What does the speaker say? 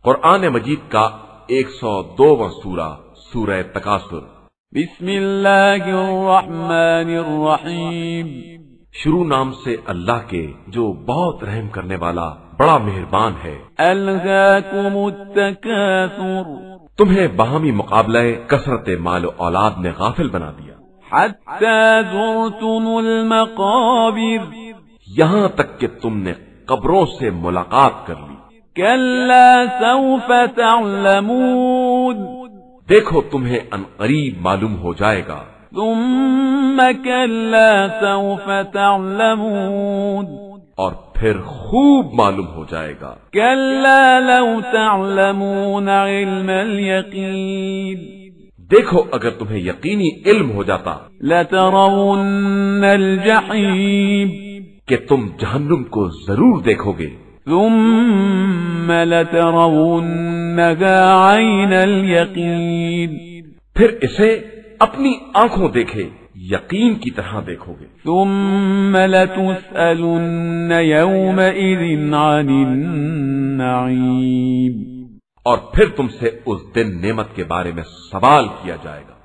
قرآن مجید کا 102واں سورہ سورہ تکاثر۔ بسم اللہ الرحمن الرحیم، شروع نام سے اللہ کے جو بہت رحم کرنے والا بڑا مہربان ہے۔ الہاکم التکاثر، تمہیں باہمی مقابلہ کثرت مال و اولاد نے غافل بنا دیا، حتی زرتم المقابر، یہاں تک کہ تم نے قبروں سے ملاقات کر لی۔ کلا سوف تعلمون، دیکھو تمہیں ان قریب معلوم ہو جائے گا۔ ثم کلا سوف تعلمون، اور پھر خوب معلوم ہو جائے گا۔ کلا لو تعلمون علم الیقین، دیکھو اگر تمہیں یقینی علم ہو جاتا لترون الجحیم، کہ تم جہنم کو ضرور دیکھو گے۔ ثم لترونها عین الیقین، پھر اسے اپنی آنکھوں دیکھے یقین کی طرح دیکھو گے۔ ثم لتسألن یومئذ عن النعیم، اور پھر تم سے اس دن نعمت کے بارے میں سوال کیا جائے گا۔